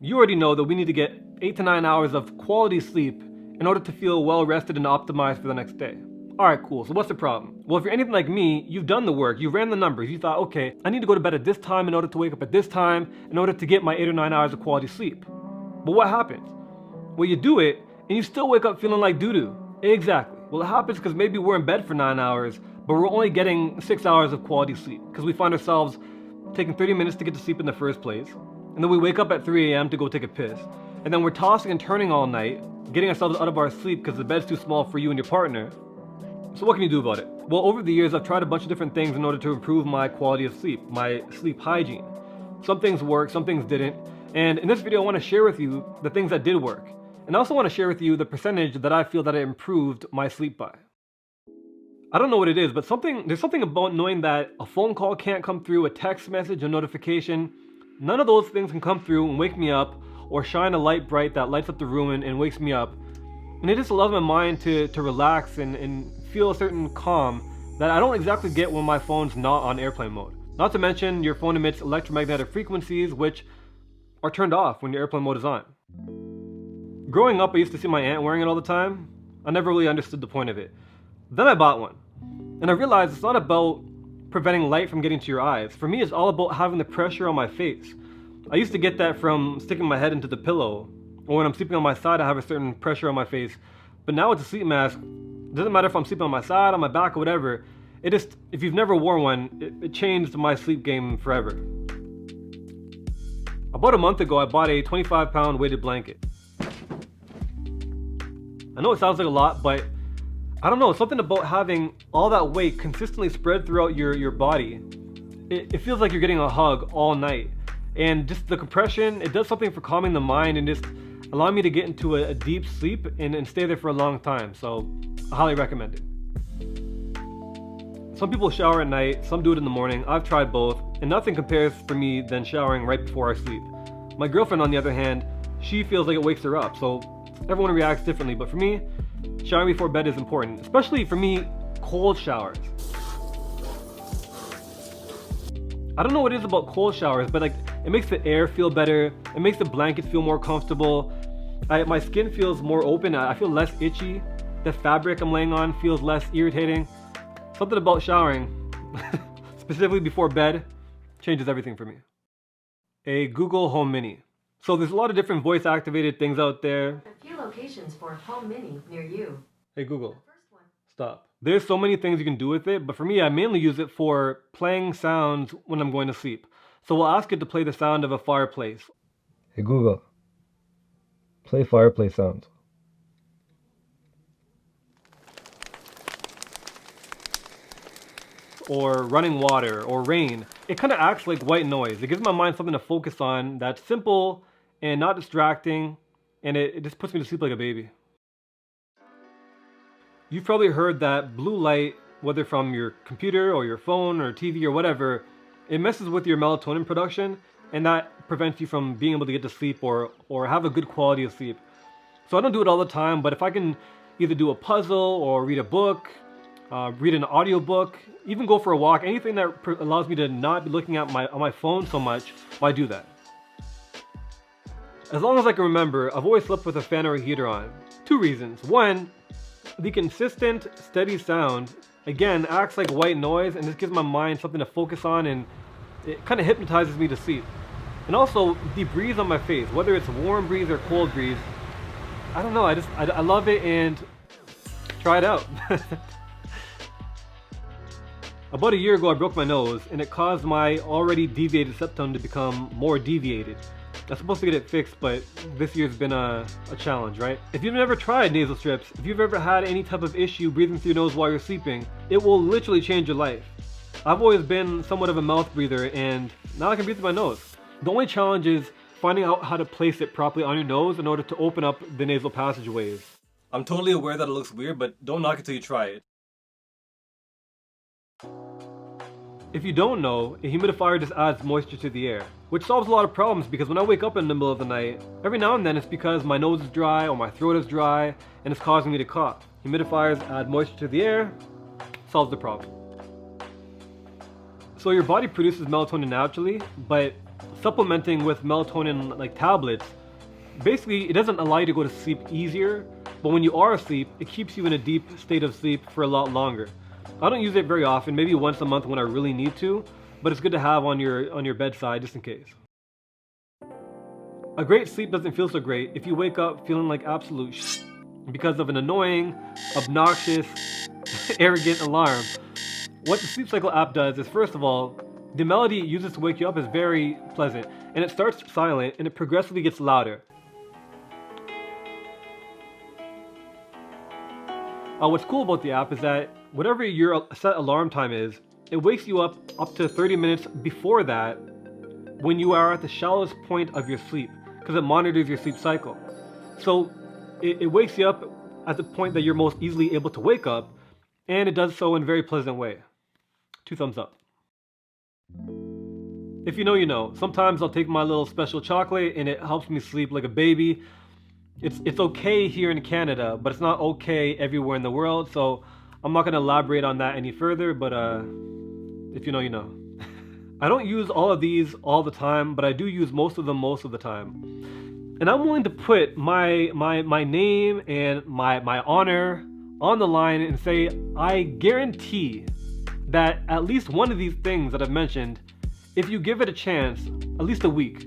You already know that we need to get 8 to 9 hours of quality sleep in order to feel well rested and optimized for the next day. Alright, cool. So what's the problem? Well, if you're anything like me, you've done the work, you ran the numbers, you thought, okay, I need to go to bed at this time in order to wake up at this time in order to get my 8 or 9 hours of quality sleep. But what happens? Well, you do it and you still wake up feeling like doo-doo. Exactly. Well, it happens because maybe we're in bed for 9 hours, but we're only getting 6 hours of quality sleep because we find ourselves taking 30 minutes to get to sleep in the first place. And then we wake up at 3 a.m. to go take a piss. And then we're tossing and turning all night, getting ourselves out of our sleep because the bed's too small for you and your partner. So what can you do about it? Well, over the years, I've tried a bunch of different things in order to improve my quality of sleep, my sleep hygiene. Some things work, some things didn't. And in this video, I want to share with you the things that did work. And I also want to share with you the percentage that I feel that it improved my sleep by. I don't know what it is, but there's something about knowing that a phone call can't come through, a text message, a notification. None of those things can come through and wake me up or shine a light bright that lights up the room and wakes me up. And it just allows my mind to relax and feel a certain calm that I don't exactly get when my phone's not on airplane mode. Not to mention, your phone emits electromagnetic frequencies which are turned off when your airplane mode is on. Growing up, I used to see my aunt wearing it all the time. I never really understood the point of it. Then I bought one. And I realized it's not about preventing light from getting to your eyes. For me, it's all about having the pressure on my face. I used to get that from sticking my head into the pillow, or when I'm sleeping on my side, I have a certain pressure on my face. But now with the sleep mask, it doesn't matter if I'm sleeping on my side, on my back, or whatever. If you've never worn one, it changed my sleep game forever. About a month ago, I bought a 25-pound weighted blanket. I know it sounds like a lot, but I don't know, something about having all that weight consistently spread throughout your body. It feels like you're getting a hug all night. And just the compression, it does something for calming the mind and just allowing me to get into a deep sleep and stay there for a long time. So I highly recommend it. Some people shower at night, some do it in the morning. I've tried both, and nothing compares for me than showering right before I sleep. My girlfriend, on the other hand, she feels like it wakes her up. So everyone reacts differently, but for me, showering before bed is important, especially for me, cold showers. I don't know what it is about cold showers, but it makes the air feel better. It makes the blanket feel more comfortable. My skin feels more open. I feel less itchy. The fabric I'm laying on feels less irritating. Something about showering, specifically before bed, changes everything for me. A Google Home Mini. So there's a lot of different voice activated things out there. A few locations for Home Mini near you. Hey Google, stop. There's so many things you can do with it, but for me, I mainly use it for playing sounds when I'm going to sleep. So we'll ask it to play the sound of a fireplace. Hey Google, play fireplace sounds. Or running water, or rain. It kind of acts like white noise. It gives my mind something to focus on that's simple and not distracting, and it just puts me to sleep like a baby. You've probably heard that blue light, whether from your computer or your phone or TV or whatever, it messes with your melatonin production, and that prevents you from being able to get to sleep or have a good quality of sleep. So I don't do it all the time, but if I can either do a puzzle or read a book, read an audiobook, even go for a walk, anything that allows me to not be looking at my phone so much, I do that. As long as I can remember, I've always slept with a fan or a heater on. 2 reasons. 1, the consistent, steady sound, again, acts like white noise and just gives my mind something to focus on, and it kind of hypnotizes me to sleep. And also, the breeze on my face, whether it's warm breeze or cold breeze, I don't know, I love it, and try it out. About a year ago, I broke my nose, and it caused my already deviated septum to become more deviated. I'm supposed to get it fixed, but this year's been a challenge, right? If you've never tried nasal strips, if you've ever had any type of issue breathing through your nose while you're sleeping, it will literally change your life. I've always been somewhat of a mouth breather, and now I can breathe through my nose. The only challenge is finding out how to place it properly on your nose in order to open up the nasal passageways. I'm totally aware that it looks weird, but don't knock it till you try it. If you don't know, a humidifier just adds moisture to the air, which solves a lot of problems because when I wake up in the middle of the night, every now and then it's because my nose is dry or my throat is dry and it's causing me to cough. Humidifiers add moisture to the air, solves the problem. So your body produces melatonin naturally, but supplementing with melatonin like tablets, basically it doesn't allow you to go to sleep easier, but when you are asleep, it keeps you in a deep state of sleep for a lot longer. I don't use it very often, maybe once a month when I really need to, but it's good to have on your bedside just in case. A great sleep doesn't feel so great if you wake up feeling like absolute shit because of an annoying, obnoxious, arrogant alarm. What the Sleep Cycle app does is, first of all, the melody it uses to wake you up is very pleasant, and it starts silent and it progressively gets louder. What's cool about the app is that whatever your set alarm time is, it wakes you up to 30 minutes before that when you are at the shallowest point of your sleep, because it monitors your sleep cycle. So it wakes you up at the point that you're most easily able to wake up, and it does so in a very pleasant way. 2 thumbs up. If you know, you know. Sometimes I'll take my little special chocolate and it helps me sleep like a baby. It's okay here in Canada, but it's not okay everywhere in the world, so I'm not going to elaborate on that any further, but if you know, you know. I don't use all of these all the time, but I do use most of them most of the time. And I'm willing to put my name and my honor on the line and say I guarantee that at least one of these things that I've mentioned, if you give it a chance, at least a week,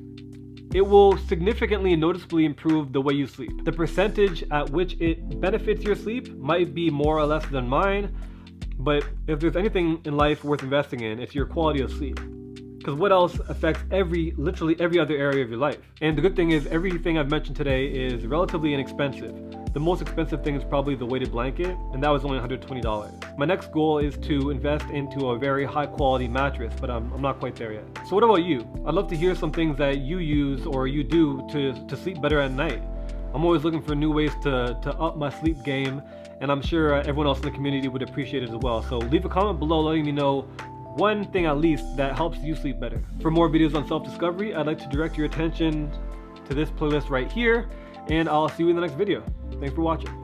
it will significantly and noticeably improve the way you sleep. The percentage at which it benefits your sleep might be more or less than mine, but if there's anything in life worth investing in, it's your quality of sleep. Because what else affects literally every other area of your life? And the good thing is everything I've mentioned today is relatively inexpensive. The most expensive thing is probably the weighted blanket, and that was only $120. My next goal is to invest into a very high quality mattress, but I'm not quite there yet. So what about you? I'd love to hear some things that you use or you do to sleep better at night. I'm always looking for new ways to up my sleep game, and I'm sure everyone else in the community would appreciate it as well. So leave a comment below letting me know one thing at least that helps you sleep better. For more videos on self-discovery, I'd like to direct your attention to this playlist right here, and I'll see you in the next video. Thanks for watching.